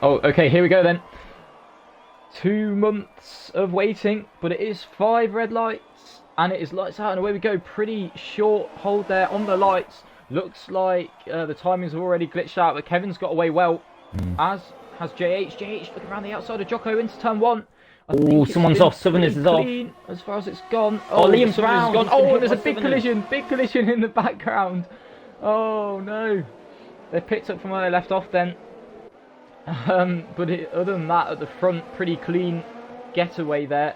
Oh, okay, here we go then. 2 months of waiting, but it is 5 red lights, and it is lights out, and away we go. Pretty short hold there on the lights. Looks like the timing's already glitched out, but Kevin's got away well, as has JH. JH looking around the outside of Jocko into turn 1. Oh, someone's off. Southerners is off. As far as it's gone. Oh, Liam's round. Gone. Oh, and there's a big collision in the background. Oh no, they picked up from where they left off then. But other than that, at the front, pretty clean getaway there.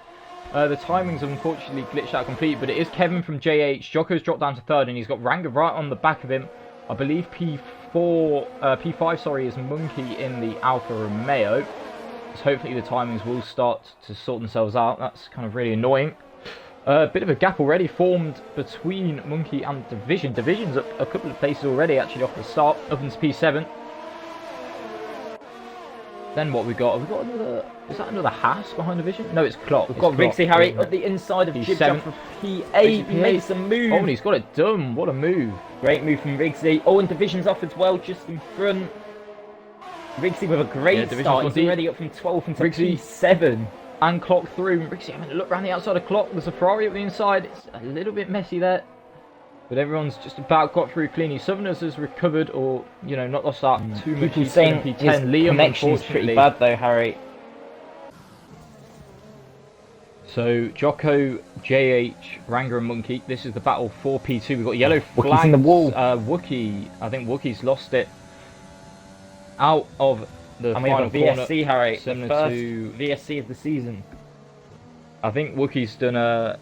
The timing's unfortunately glitched out completely, but it is Kevin from JH. Jocko's dropped down to 3rd, and he's got Ranga right on the back of him. I believe P5, sorry, is Monkey in the Alfa Romeo. So hopefully the timings will start to sort themselves out. That's kind of really annoying. A bit of a gap already formed between Monkey and Division. Division's up a couple of places already, actually, off the start, up into P7. Then what we got? Have we got another? Is that another Haas behind Division? No, it's Clock. We've got Rigsy Harry at the inside of Jib for P8. He makes a move. Oh, and he's got it done. What a move. Great move from Rigsy. Oh, and Division's off as well, just in front. Rigsy with a great start. He's already up from 12th into P7. And Clock through. Rigsy having a look around the outside of Clock. There's a Ferrari up the inside. It's a little bit messy there. But everyone's just about got through cleanly. Southerners has recovered, or, you know, not lost that too much. People saying his connection's pretty bad though, Harry. So, Jocko, JH, Ranga and Monkey. This is the battle for P2. We've got yellow flags. Wookie's in the wall. Wookie, I think Wookie's lost it. Out of the final corner. VSC, Harry. Similar the first to VSC of the season. I think Wookie's done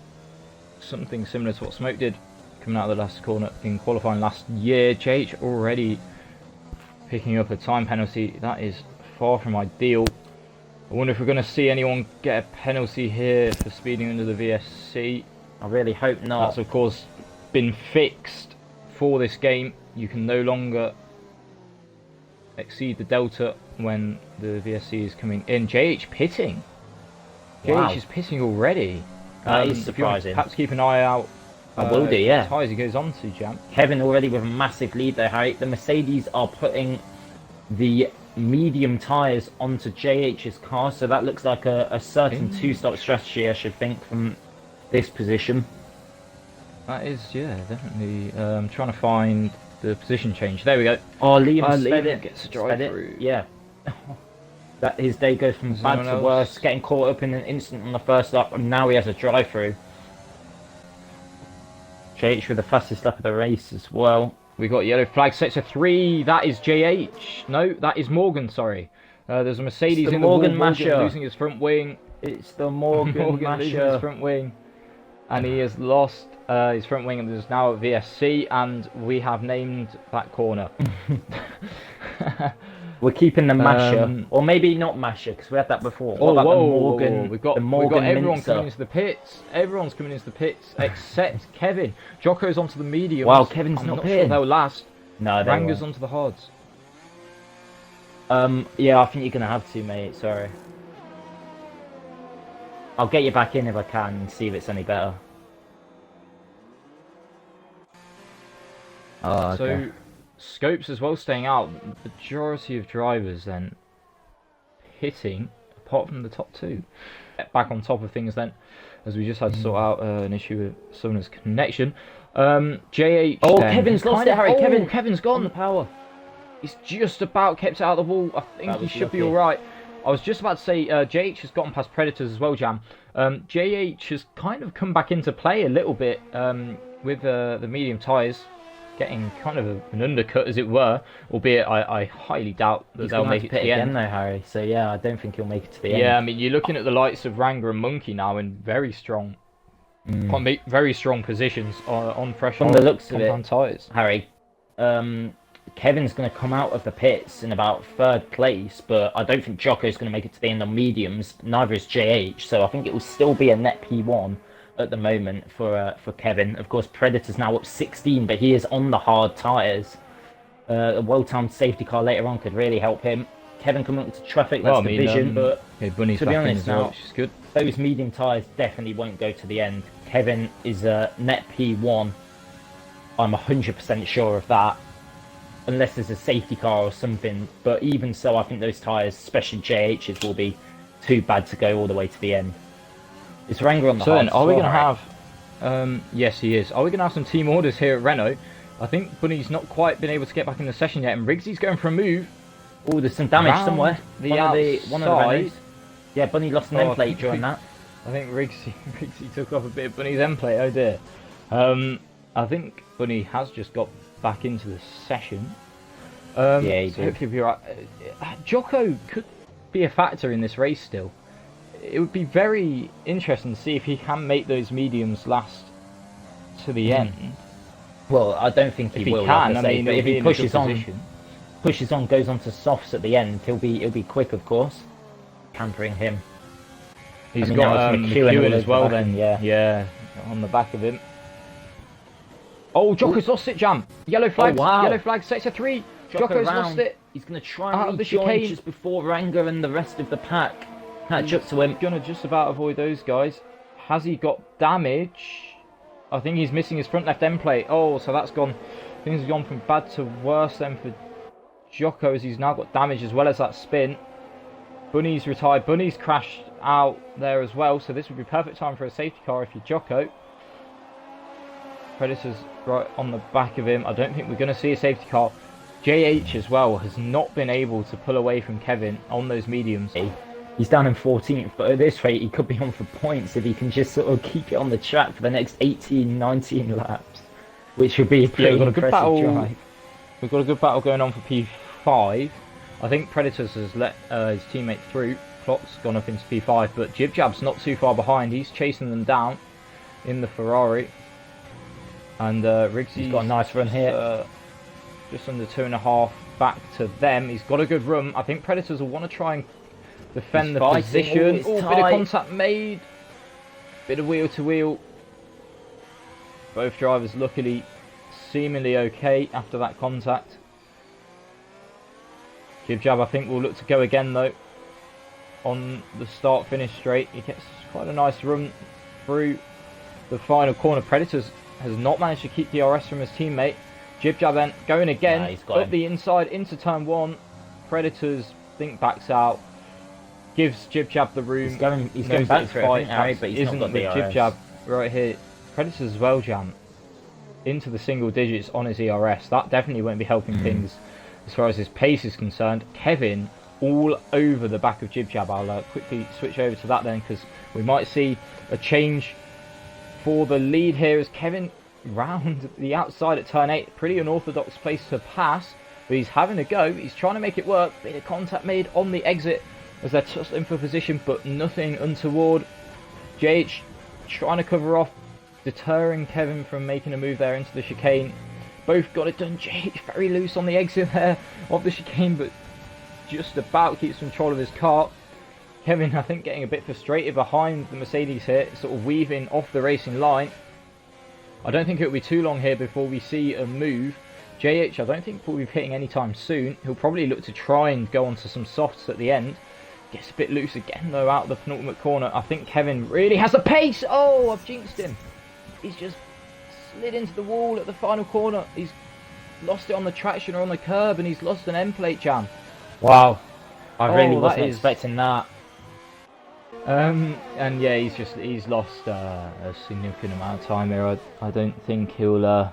something similar to what Smoke did, coming out of the last corner in qualifying last year. JH already picking up a time penalty. That is far from ideal. I wonder if we're going to see anyone get a penalty here for speeding under the VSC. I really hope not. That's of course been fixed for this game. You can no longer exceed the delta when the VSC is coming in. JH pitting. Wow. JH is pitting already. That is surprising. Perhaps keep an eye out. I will do, yeah. Tyres he goes on to, Jam. Kevin already with a massive lead though, Harry. The Mercedes are putting the medium tyres onto JH's car, so that looks like a certain two-stop strategy, I should think, from this position. That is, yeah, definitely. Trying to find the position change. There we go. Oh, Liam gets a drive through. Yeah. That his day goes from bad to worse, getting caught up in an instant on the first lap, and now he has a drive-through. JH with the fastest lap of the race as well. We got yellow flag sector 3. That is JH. No, that is Morgan. Sorry. There's a Mercedes in the Morgan Masher losing his front wing. It's the Morgan Masher losing his front wing, and he has lost his front wing, and there's now a VSC, and we have named that corner. We're keeping the Masher, or maybe not Masher, because we had that before. What about the Morgan? We've got everyone coming into the pits. Everyone's coming into the pits except Kevin. Jocko's onto the mediums. Wow, Kevin's I'm not sure they'll last. No, they Ranga's won't. onto the hards. Yeah, I think you're gonna have to, mate. Sorry. I'll get you back in if I can and see if it's any better. Oh, okay. So, Scopes as well staying out. The majority of drivers then hitting, apart from the top 2. Back on top of things then, as we just had to sort out an issue with Sumner's connection. JH. Oh, Kevin's lost it, Harry. Kevin's gone. On the power. He's just about kept it out of the wall. I think he should be alright. I was just about to say, JH has gotten past Predators as well, Jam. JH has kind of come back into play a little bit with the medium tyres, getting kind of an undercut, as it were. Albeit, I highly doubt that they'll make it to the end. Though, Harry. So yeah, I don't think he'll make it to the end. Yeah, I mean, you're looking at the likes of Ranga and Monkey now in very strong, very strong positions on fresh. From the looks of it, tyres. Harry. Kevin's going to come out of the pits in about 3rd place, but I don't think Jocko's going to make it to the end on mediums. Neither is JH, so I think it will still be a net P1 at the moment for Kevin. Of course, Predator's now up 16, but he is on the hard tyres. A well-timed safety car later on could really help him. Kevin coming into traffic, that's Division, but Bunny's to be honest now, which is good. Those medium tyres definitely won't go to the end. Kevin is a net P1. I'm 100% sure of that. unless there's a safety car or something. But even so, I think those tyres, especially JH's, will be too bad to go all the way to the end. Is Ranger on the So then, hards are we as going to well, have... yes, he is. Are we going to have some team orders here at Renault? I think Bunny's not quite been able to get back in the session yet, and Riggsy's going for a move. Oh, there's some damage Round somewhere. the one of the outside. Renaults. Yeah, Bunny lost an Oh, end plate during that. I think Riggsy took off a bit of Bunny's end plate. Oh dear. I think Bunny has just got back into the session. Yeah, he so did. hopefully he'll be right. Jocko could be a factor in this race still. It would be very interesting to see if he can make those mediums last to the end. Well, I don't think If he he will. can, like I say, I mean, but he'll if be he in a good pushes on, goes on to softs at the end, he'll be quick, of course. Campering him. He's I mean, got now it's McEwen McEwen as well then, then. Yeah, on the back of him. Oh, Jocko's lost it, Jam. Yellow flag. wow. Yellow flag, sector 3. Jocko's lost it. He's going to try Out of and the rejoin chicane. just before Ranger and the rest of the pack catch up to him. Gonna just about avoid those guys. Has he got damage? I think he's missing his front left end plate. Oh, so that's gone. Things have gone from bad to worse then for Jocko, as he's now got damage as well as that spin. Bunny's retired. Bunny's crashed out there as well, so this would be perfect time for a safety car if you're Jocko. Predator's right on the back of him. I don't think we're going to see a safety car. JH as well has not been able to pull away from Kevin on those mediums. He's down in 14th, but at this rate he could be on for points if he can just sort of keep it on the track for the next 18, 19 laps, which would be a pretty we've got a good impressive battle. drive. We've got a good battle going on for P5. I think Predators has let his teammate through. Clock's gone up into P5, but Jib Jab's not too far behind. He's chasing them down in the Ferrari. And Riggsy's got a nice run here. Just under 2.5 back to them. He's got a good run. I think Predators will want to try and defend He's the fighting. position. It's Bit of tight. contact made. Bit of wheel to wheel. Both drivers luckily seemingly okay after that contact. Jib Jab, I think, will look to go again though on the start finish straight. He gets quite a nice run through the final corner. Predators has not managed to keep DRS from his teammate. Jib Jab then going again He's got up him. the inside into turn 1. Predators think backs out, gives Jib Jab the room. He's going knows back that his for it, I fight think, Harry, but he's not isn't got with DRS. Jib Jab right here. Predators as well, Jam, into the single digits on his ERS. That definitely won't be helping things as far as his pace is concerned. Kevin all over the back of Jib Jab. I'll quickly switch over to that then, because we might see a change for the lead here as Kevin round the outside at turn 8. Pretty unorthodox place to pass, but he's having a go. He's trying to make it work. Bit of contact made on the exit as they're tussling for position, but nothing untoward. JH trying to cover off, deterring Kevin from making a move there into the chicane. Both got it done. JH very loose on the exit there of the chicane, but just about keeps control of his car. Kevin, I think, getting a bit frustrated behind the Mercedes here, sort of weaving off the racing line. I don't think it'll be too long here before we see a move. JH, I don't think will be hitting anytime soon. He'll probably look to try and go onto some softs at the end. Gets a bit loose again though out of the penultimate corner. I think Kevin really has the pace. Oh, I've jinxed him. He's just slid into the wall at the final corner. He's lost it on the traction or on the curb, and he's lost an end plate, Jam. Wow, I really Oh, wasn't that is- expecting that. And yeah, he's lost a significant amount of time here. I don't think he'll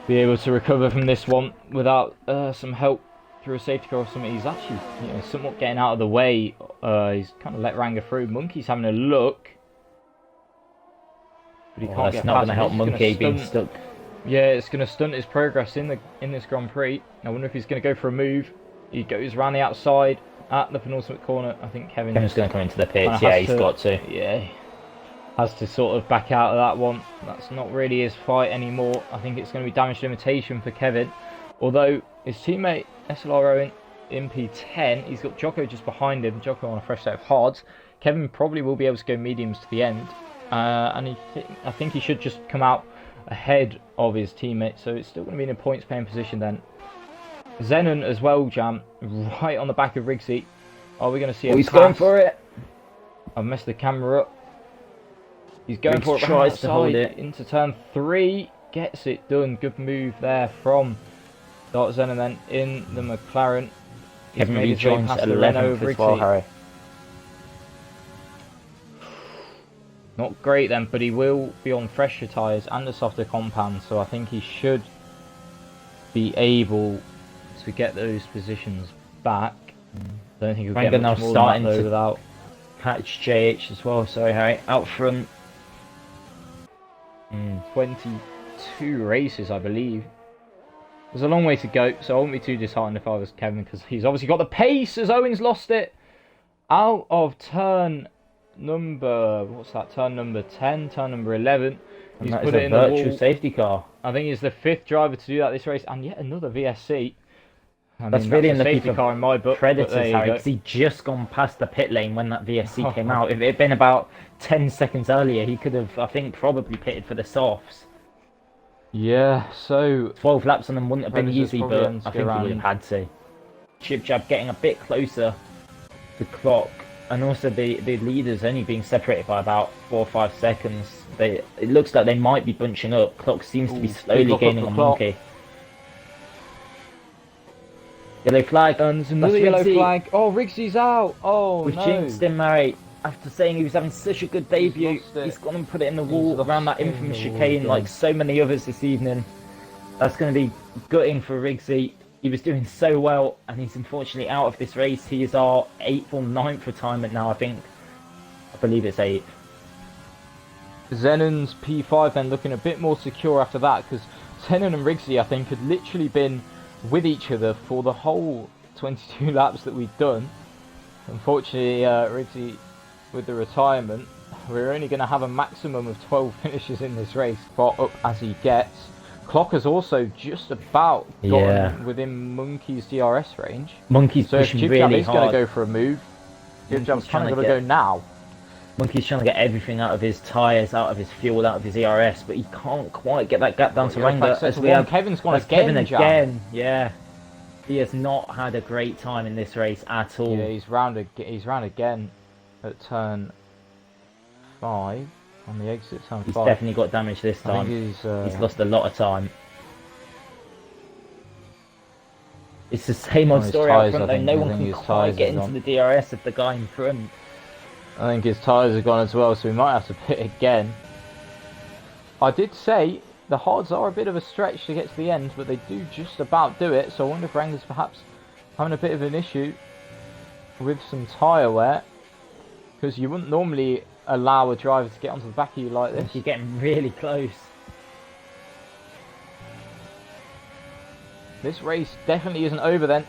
be able to recover from this one without some help through a safety car or something. He's actually, somewhat getting out of the way. He's kind of let Ranger through. Monkey's having a look, but he can't That's get not past going to him. help It's gonna Monkey being stunt- stuck. Yeah, it's going to stunt his progress in this Grand Prix. I wonder if he's going to go for a move. He goes around the outside at the penultimate corner. I think Kevin's going to come into the pits. kinda Yeah, has he's got to. Yeah, has to sort of back out of that one. That's not really his fight anymore. I think it's going to be damage limitation for Kevin. Although his teammate SLR Owen in P10, he's got Jocko just behind him. Jocko on a fresh set of hards. Kevin probably will be able to go mediums to the end, and I think he should just come out ahead of his teammate. So it's still going to be in a points paying position then. Zenon as well, Jam, right on the back of Riggsy. Are we going to see a He's pass? going for it. I've messed the camera up. He's going Riggs for it, tries right to hold outside it. into turn 3. Gets it done. Good move there from Got Zen and then in the McLaren. He's Kevin made his way rejoins past the Renault 11th as well, Rigsy. Harry. Not great then, but he will be on fresher tyres and a softer compound, so I think he should be able to get those positions back. Don't think he'll get Ranga now much more starting than that, though, to without catch JH as well. Sorry, Harry. Out front. 22 races, I believe. There's a long way to go, so I wouldn't be too disheartened if I was Kevin, because he's obviously got the pace as Owen's lost it. Out of turn number, what's that, turn number 10, turn number 11. And He's that put is it a in the virtual wall. safety car. I think he's the 5th driver to do that this race, and yet another VSC. That's really a unlucky safety for car in my book. Predators, but there you Harry, go. because he'd just gone past the pit lane when that VSC came out. If it had been about 10 seconds earlier, he could have, I think, probably pitted for the softs. Yeah, so 12 laps on them wouldn't have been Predators easy, probably but ends I go think he would have around. had to. Chip Jab getting a bit closer to clock, and also the leaders only being separated by about 4 or 5 seconds. It looks like they might be bunching up. Clock seems to be Ooh, big slowly lock up gaining for on Clock. Monkey. Yellow flag. and there's another yellow flag. Oh, Riggsy's out. Oh, We've no. jinxed him, Murray. After saying he was having such a good debut, lost it. he's gone and put it in the He's wall lost around that it in infamous the wall chicane again. like so many others this evening. That's going to be gutting for Riggsy. He was doing so well, and he's unfortunately out of this race. He is our 8th or 9th retirement now, I think. I believe it's 8th. Zenon's P5 then looking a bit more secure after that, because Zenon and Riggsy, I think, had literally been with each other for the whole 22 laps that we'd done. Unfortunately, Riggsy with the retirement, we're only going to have a maximum of 12 finishes in this race, far up as he gets. Clock has also just about gotten within Monkey's DRS range. Monkey's So if pushing Jib really Jab is going hard. to go for a move, Jib Jab's Monkey's trying kind of to going to get- go now. Monkey's trying to get everything out of his tyres, out of his fuel, out of his ERS, but he can't quite get that gap down to Ranga. As we have Kevin's gone as again, Kevin Jab. again, yeah. He has not had a great time in this race at all. Yeah, he's round again at turn 5 on the exit turn He's 5. definitely got damage this I time. think He's lost a lot of time. It's the same old his story out tyres, front I though. think. No I one think can his quite tyres get is into on. the DRS of the guy in front. I think his tyres have gone as well, so we might have to pit again. I did say the hards are a bit of a stretch to get to the end, but they do just about do it, so I wonder if Ranga's perhaps having a bit of an issue with some tyre wear, because you wouldn't normally allow a driver to get onto the back of you like this. You're getting really close. This race definitely isn't over then.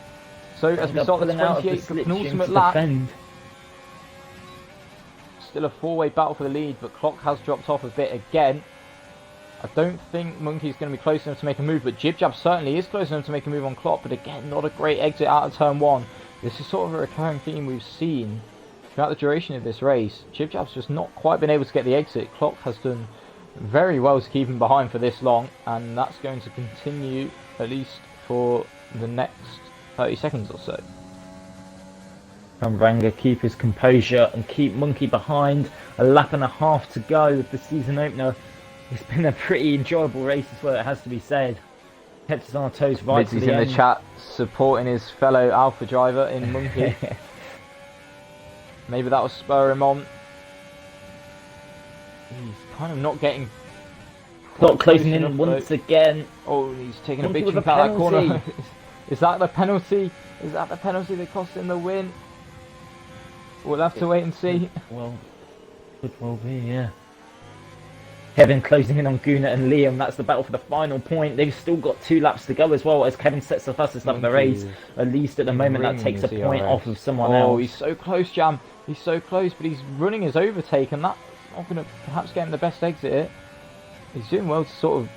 So as we They're start the pulling out of the 28th slipstream penultimate to lap, defend. still a 4-way battle for the lead, but Clock has dropped off a bit again. I don't think Monkey's going to be close enough to make a move, but Jib Jab certainly is close enough to make a move on Clock, but again, not a great exit out of turn 1. This is sort of a recurring theme we've seen throughout the duration of this race. Jib Jab's just not quite been able to get the exit. Clock has done very well to keep him behind for this long, and that's going to continue at least for the next 30 seconds or so. Can Ranga keep his composure and keep Monkey behind? A lap and a half to go with the season opener. It's been a pretty enjoyable race as well, it has to be said. Kept us on our toes right to Mitzi's the in end. the chat supporting his fellow Alpha driver in Monkey. Maybe that will spur him on. He's kind of not getting Clock close closing in enough, once though. again. Oh, he's taking a Monkey big with jump a out that corner. penalty. Is that the penalty? Is that the penalty that cost him the win? We'll have to wait and see. Well, could well be, yeah. Kevin closing in on Guna and Liam. That's the battle for the final point. They've still got 2 laps to go as well, as Kevin sets the fastest lap of the race. At least at the moment, that takes a point off of someone Oh, else. he's so close, Jam. He's so close, but he's running his overtake, and that's not going to perhaps get him the best exit here. He's doing well to sort of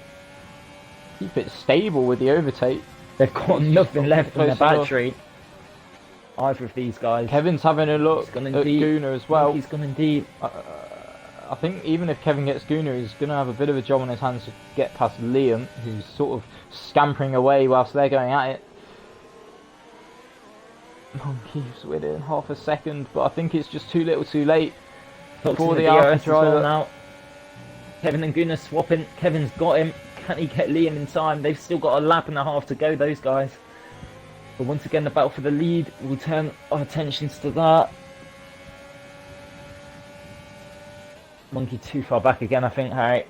keep it stable with the overtake. They've got He's nothing just left in the close enough. battery. Either of these guys. Kevin's having a look He's gone at indeed. Guna as well. He's gone indeed. I think even if Kevin gets Guna, he's going to have a bit of a job on his hands to get past Liam, who's sort of scampering away whilst they're going at it. Monkey's within half a second, but I think it's just too little too late Clock's for in the Alpha DRS as well driver. now. Kevin and Guna swapping. Kevin's got him. Can he get Liam in time? They've still got a lap and a half to go, those guys. But once again, the battle for the lead. We'll turn our attentions to that. Monkey too far back again, I think, Harry.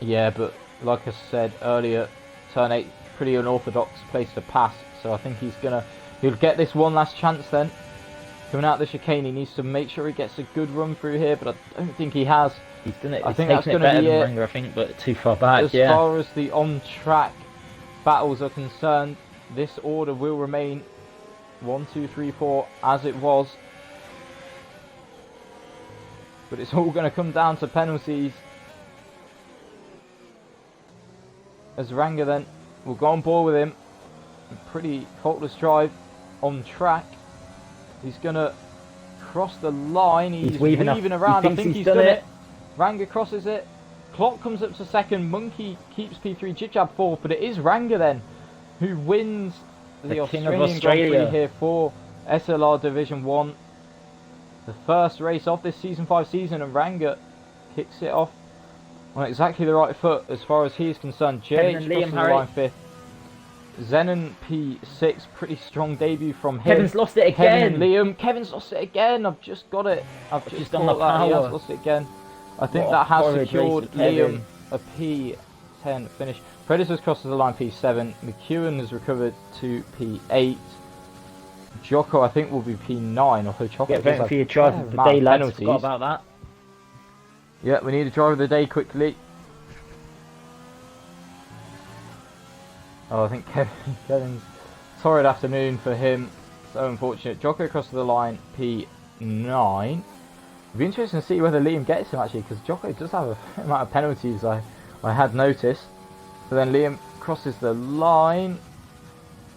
Yeah, but like I said earlier, turn 8, pretty unorthodox place to pass. So I think he'll get this one last chance then. Coming out the chicane, he needs to make sure he gets a good run through here, but I don't think he has. He's done it. I He's think that's taken going it to better be than it. Ranger, I think, but too far back. As yeah. far as the on-track battles are concerned, this order will remain 1, 2, 3, 4 as it was. But it's all going to come down to penalties. As Ranger then will go on board with him. A pretty faultless drive on track. He's going to cross the line. He's weaving around. I think he's done it. Ranger crosses it. Clock comes up to second. Monkey keeps P3. Jib-Jab fourth. But it is Ranger then who wins the Australian Grand Prix here for SLR Division 1. The first race of this Season 5 season, and Ranger kicks it off on exactly the right foot as far as he is concerned. JH crosses the line 5th. Zenon P6, pretty strong debut from him. Kevin's lost it again. Kevin and Liam. Kevin's lost it again. I've just got it. I've just done the power. He has lost it again. I think that has secured Liam a P10 finish. Predators crosses the line P7. McEwen has recovered to P8. Jocko, I think, will be P9. Although Jocko get voting for your driver of the day, lads. Forgot about that. Yeah, we need a driver of the day quickly. Oh, I think Kevin's torrid afternoon for him. So unfortunate. Jocko crosses the line P9. It'll be interesting to see whether Liam gets him actually, because Jocko does have a fair amount of penalties I had noticed. So then Liam crosses the line.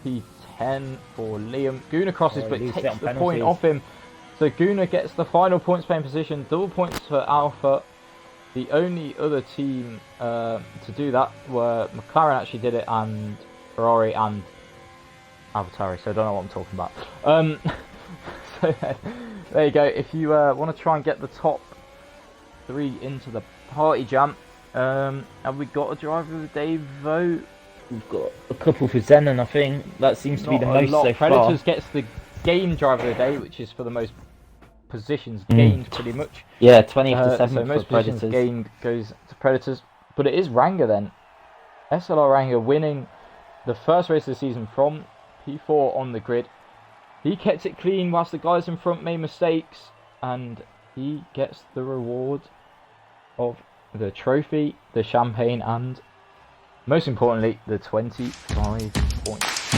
P10 for Liam. Guna crosses but takes the point off him. So Guna gets the final points playing position. Double points for Alpha. The only other team to do that were McLaren actually did it, and Ferrari and AlphaTauri, so I don't know what I'm talking about. So there you go. If you want to try and get the top 3 into the party jam, have we got a driver of the day vote? We've got a couple for Zenon, I think. That seems to be the most so far. Predators gets the game driver of the day, which is for the most positions gained, pretty much. Yeah, 20 to 7 so most positions gained goes to Predators. But it is Ranger then. SLR Ranger winning the first race of the season from P4 on the grid. He kept it clean whilst the guys in front made mistakes, and he gets the reward of the trophy, the champagne, and most importantly, the 25 points.